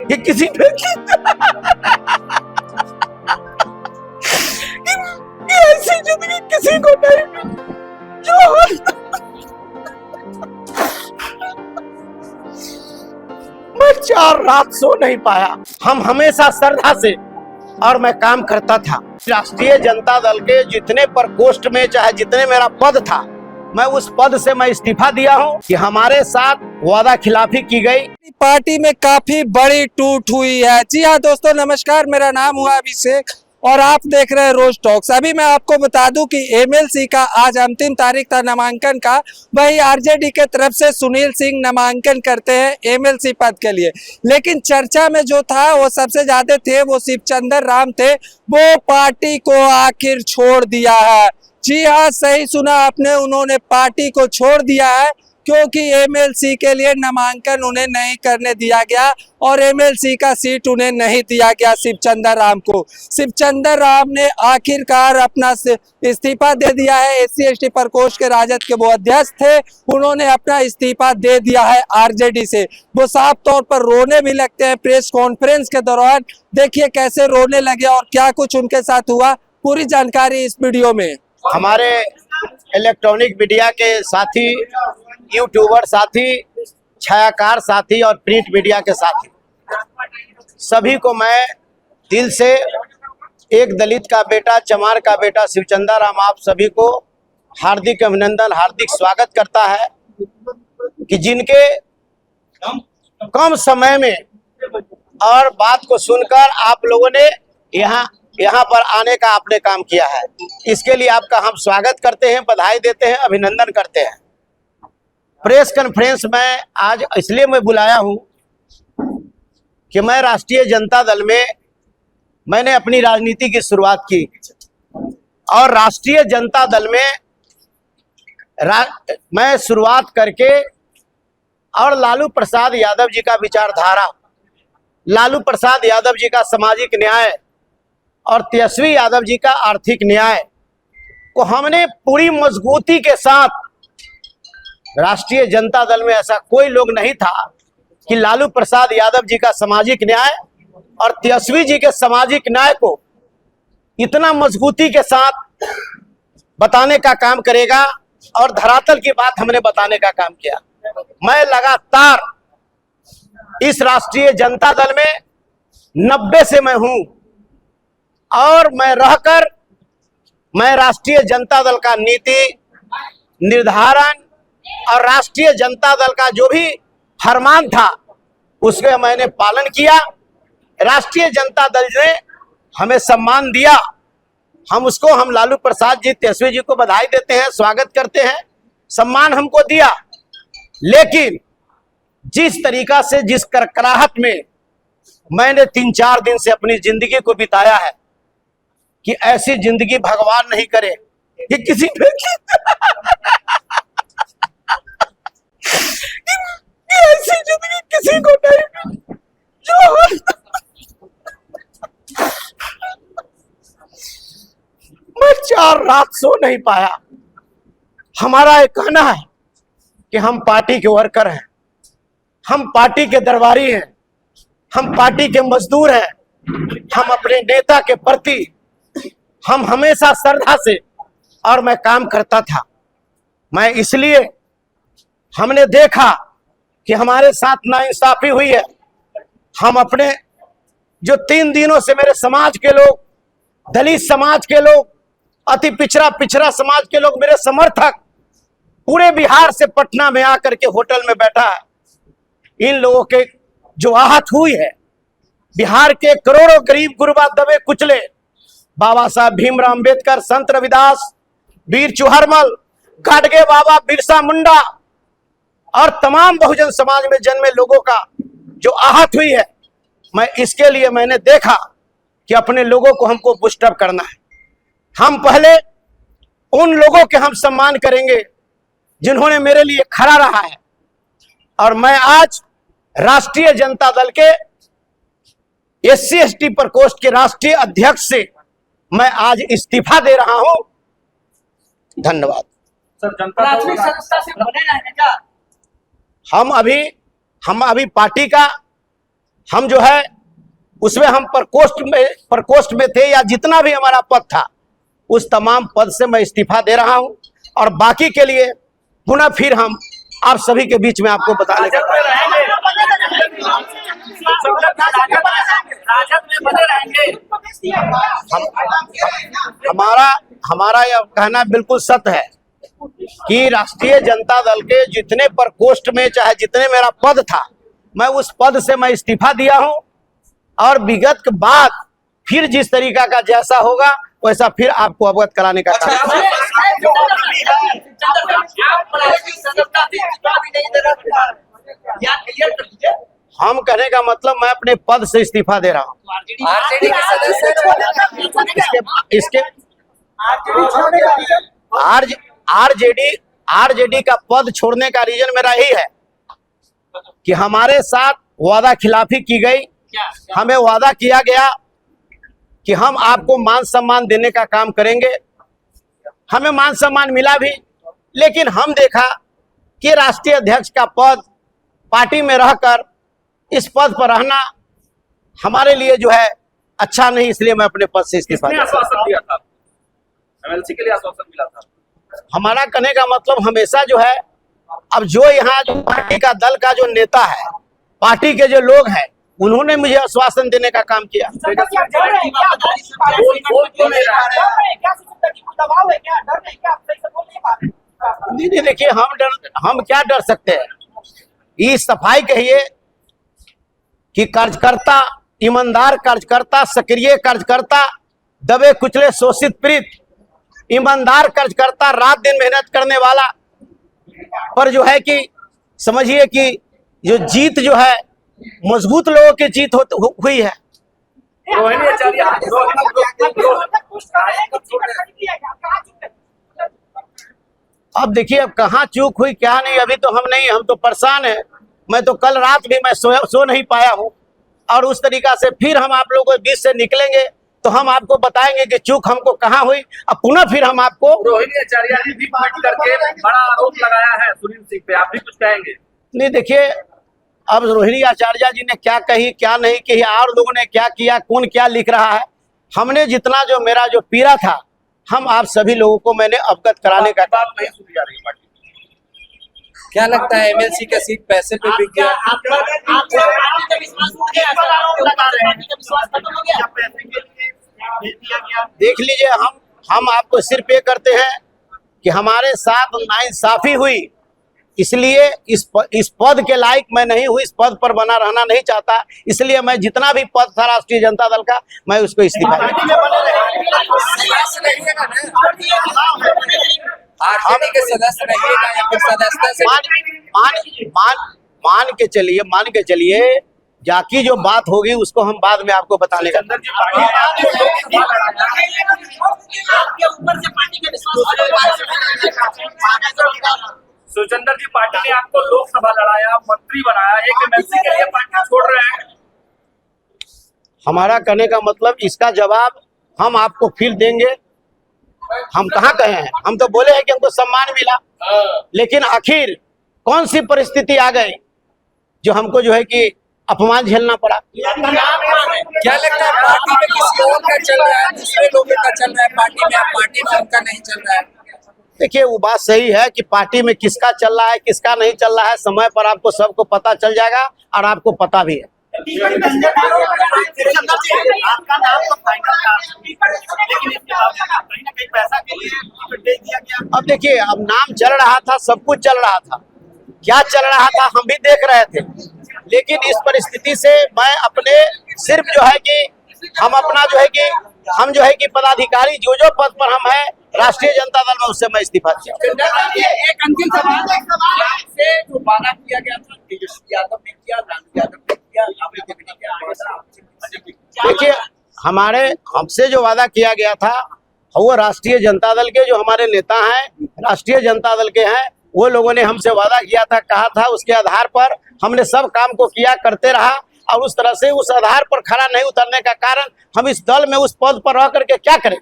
ये किसी ऐसी जिंदगी किसी को नहीं जो मैं 4 रात सो नहीं पाया। हम हमेशा श्रद्धा से और मैं काम करता था। राष्ट्रीय जनता दल के जितने प्रकोष्ठ में चाहे जितने मेरा पद था, मैं उस पद से मैं इस्तीफा दिया हूं कि हमारे साथ वादा खिलाफी की गई। पार्टी में काफी बड़ी टूट हुई है। जी हाँ दोस्तों, नमस्कार, मेरा नाम हुआ अभिषेक और आप देख रहे हैं रोज टॉक्स। अभी मैं आपको बता दूं कि एमएलसी का आज अंतिम तारीख था नामांकन का। वही आरजेडी के तरफ से सुनील सिंह नामांकन करते हैं एमएलसी पद के लिए, लेकिन चर्चा में जो था वो सबसे ज्यादा थे वो शिवचंद्र राम थे। वो पार्टी को आखिर छोड़ दिया है। जी हाँ, सही सुना आपने, उन्होंने पार्टी को छोड़ दिया है क्योंकि एमएलसी के लिए नामांकन उन्हें नहीं करने दिया गया और एमएलसी का सीट उन्हें नहीं दिया गया शिवचंद्र राम को। शिवचंद्र राम ने आखिरकार अपना इस्तीफा दे दिया है। SC/ST प्रकोष्ठ के राजद के वो अध्यक्ष थे, उन्होंने अपना इस्तीफा दे दिया है आरजेडी से। वो साफ तौर पर रोने भी लगते हैं प्रेस कॉन्फ्रेंस के दौरान। देखिए कैसे रोने लगे और क्या कुछ उनके साथ हुआ, पूरी जानकारी इस वीडियो में। हमारे इलेक्ट्रॉनिक मीडिया के साथी, यूट्यूबर साथी, छायाकार साथी और प्रिंट मीडिया के साथी, सभी को मैं दिल से, एक दलित का बेटा, चमार का बेटा शिवचंद्र राम, आप सभी को हार्दिक अभिनंदन, हार्दिक स्वागत करता है कि जिनके कम समय में और बात को सुनकर आप लोगों ने यहाँ पर आने का आपने काम किया है। इसके लिए आपका हम स्वागत करते हैं, बधाई देते हैं, अभिनंदन करते हैं। प्रेस कॉन्फ्रेंस में आज इसलिए मैं बुलाया हूं कि मैं राष्ट्रीय जनता दल में मैंने अपनी राजनीति की शुरुआत की और राष्ट्रीय जनता दल में मैं शुरुआत करके और लालू प्रसाद यादव जी का विचारधारा, लालू प्रसाद यादव जी का सामाजिक न्याय और तेजस्वी यादव जी का आर्थिक न्याय को हमने पूरी मजबूती के साथ, राष्ट्रीय जनता दल में ऐसा कोई लोग नहीं था कि लालू प्रसाद यादव जी का सामाजिक न्याय और तेजस्वी जी के सामाजिक न्याय को इतना मजबूती के साथ बताने का काम करेगा और धरातल की बात हमने बताने का काम किया। मैं लगातार इस राष्ट्रीय जनता दल में 90 से मैं हूं और मैं रहकर मैं राष्ट्रीय जनता दल का नीति निर्धारण और राष्ट्रीय जनता दल का जो भी फरमान था उसका मैंने पालन किया। राष्ट्रीय जनता दल ने हमें सम्मान दिया, हम लालू प्रसाद जी, तेजस्वी जी को बधाई देते हैं, स्वागत करते हैं, सम्मान हमको दिया। लेकिन जिस तरीका से, जिस करकराहट में मैंने 3-4 दिन से अपनी जिंदगी को बिताया है कि ऐसी जिंदगी भगवान नहीं करे कि किसी ऐसी जिंदगी किसी को नहीं जो मैं 4 रात सो नहीं पाया। हमारा एक कहना है कि हम पार्टी के वर्कर हैं, हम पार्टी के दरबारी हैं, हम पार्टी के मजदूर हैं, हम अपने नेता के प्रति हम हमेशा श्रद्धा से और मैं काम करता था। मैं इसलिए हमने देखा कि हमारे साथ नाइंसाफी हुई है। हम अपने जो 3 दिनों से मेरे समाज के लोग, दलित समाज के लोग, अति पिछड़ा समाज के लोग, मेरे समर्थक पूरे बिहार से पटना में आकर के होटल में बैठा है। इन लोगों के जो आहत हुई है, बिहार के करोड़ों गरीब गुरबा दबे कुचले, बाबा साहब भीमराव अंबेडकर, संत रविदास, वीर चुहरमल, गाडगे बाबा, बिरसा मुंडा और तमाम बहुजन समाज में जन्मे लोगों का जो आहत हुई है, मैं इसके लिए मैंने देखा कि अपने लोगों को हमको बूस्टअप करना है। हम पहले उन लोगों के हम सम्मान करेंगे जिन्होंने मेरे लिए खड़ा रहा है और मैं आज राष्ट्रीय जनता दल के SC/ST प्रकोष्ठ के राष्ट्रीय अध्यक्ष से मैं आज इस्तीफा दे रहा हूं। धन्यवाद सर। जनता सदस्यता से बने रहेंगे क्या? हम अभी पार्टी का हम जो है उसमें हम प्रकोष्ठ में थे, या जितना भी हमारा पद था उस तमाम पद से मैं इस्तीफा दे रहा हूं, और बाकी के लिए पुनः फिर हम आप सभी के बीच में आपको बताने का हमारा यह कहना बिल्कुल सत्य है कि राष्ट्रीय जनता दल के जितने प्रकोष्ठ में चाहे जितने मेरा पद था, मैं उस पद से मैं इस्तीफा दिया हूं, और विगत के बाद फिर जिस तरीका का जैसा होगा वैसा फिर आपको अवगत कराने का काम। हम कहने का मतलब मैं अपने पद से इस्तीफा दे रहा हूँ। इसके आरजेडी का पद छोड़ने का रीजन मेरा यही है कि हमारे साथ वादा खिलाफी की गई। हमें वादा किया गया कि हम आपको मान सम्मान देने का काम करेंगे, हमें मान सम्मान मिला भी, लेकिन हम देखा कि राष्ट्रीय अध्यक्ष का पद पार्टी में रहकर इस पद पर रहना हमारे लिए जो है अच्छा नहीं, इसलिए मैं अपने पद से इस्तीफा दिया। आश्वासन दिया था एमएलसी के लिए, आश्वासन मिला था। हमारा कहने का मतलब हमेशा जो है, अब जो यहाँ जो पार्टी का दल का जो नेता है, पार्टी के जो लोग हैं, उन्होंने मुझे आश्वासन देने का काम किया। नहीं, देखिए हम क्या डर सकते हैं। ये सफाई कहिए कि कार्यकर्ता, ईमानदार कार्यकर्ता, सक्रिय कार्यकर्ता, दबे कुचले शोषित पीड़ित, ईमानदार कार्यकर्ता, रात दिन मेहनत करने वाला पर जो है कि समझिए कि जो जीत जो है मजबूत लोगों की जीत हुई है। रोहिणी आचार्य अब देखिए अब कहाँ चूक हुई क्या नहीं, अभी तो हम तो परेशान हैं। मैं तो कल रात भी मैं सो नहीं पाया हूँ, और उस तरीका से फिर हम आप लोगों के बीच से निकलेंगे तो हम आपको बताएंगे कि चूक हमको कहाँ हुई। अब पुनः फिर हम आपको रोहिणी आचार्य ने भी ट्वीट करके बड़ा आरोप लगाया है सुनील सिंह पे, आप भी कुछ कहेंगे? नहीं, देखिए अब रोहिणी आचार्य जी ने क्या कही क्या नहीं कही, और लोगों ने क्या किया, कौन क्या लिख रहा है, हमने जितना जो मेरा जो पीड़ा था हम आप सभी लोगों को मैंने अवगत कराने का बात नहीं सुनी जा रही पार्टी। क्या लगता है एमएलसी का सीट पैसे पे बिक गया? देख लीजिए, हम आपको सिर्फ ये करते हैं कि हमारे साथ नाइंसाफी हुई, इसलिए इस पद के लायक मैं नहीं हूँ, इस पद पर बना रहना नहीं चाहता, इसलिए मैं जितना भी पद था राष्ट्रीय जनता दल का मैं उसको इस्तीफा आरजेडी के सदस्य रहिएगा या फिर सदस्यता से? मान के चलिए जाकी जो बात होगी उसको हम बाद में आपको बताने का। सुचंदर जी, पार्टी ने आपको लोकसभा लड़ाया, मंत्री बनाया, एक एमएलसी के लिए पार्टी छोड़ रहे हैं। हमारा कहने का मतलब इसका जवाब हम आपको फिर देंगे। हम कहाँ कहे हैं, हम तो बोले हैं कि हमको सम्मान मिला, लेकिन आखिर कौन सी परिस्थिति आ गई जो हमको जो है कि अपमान झेलना पड़ा। क्या लगता है पार्टी में किसी और का चल रहा है, दूसरे लोगों का चल रहा है पार्टी में, अब पार्टी में उनका नहीं चल रहा है? देखिए वो बात सही है कि पार्टी में किसका चल रहा है किसका नहीं चल रहा है, समय पर आपको सबको पता चल जाएगा, और आपको पता भी है। आपका नाम तो फाइनल था, लेकिन इसके बावजूद कहीं ना कहीं पैसा के लिए दे दिया गया। अब देखिए, अब नाम चल रहा था, सब कुछ चल रहा था, क्या चल रहा था हम भी देख रहे थे, लेकिन इस परिस्थिति से मैं अपने सिर्फ जो है कि हम अपना जो है कि हम जो है कि पदाधिकारी जो पद पर हम है राष्ट्रीय जनता दल में, उससे मैं इस्तीफा दिया। एक अंतिम सवाल से जो वादा किया गया था, तेजस्वी यादव ने किया, लालू यादव ने किया, आपने किया। देखिए हमसे जो वादा किया गया था वो राष्ट्रीय जनता दल के जो हमारे नेता हैं, राष्ट्रीय जनता दल के हैं, वो लोगों ने हमसे वादा किया था, कहा था, उसके आधार पर हमने सब काम को किया, करते रहा, और उस तरह से उस आधार पर खड़ा नहीं उतरने का कारण हम इस दल में उस पद पर रह करके क्या करें।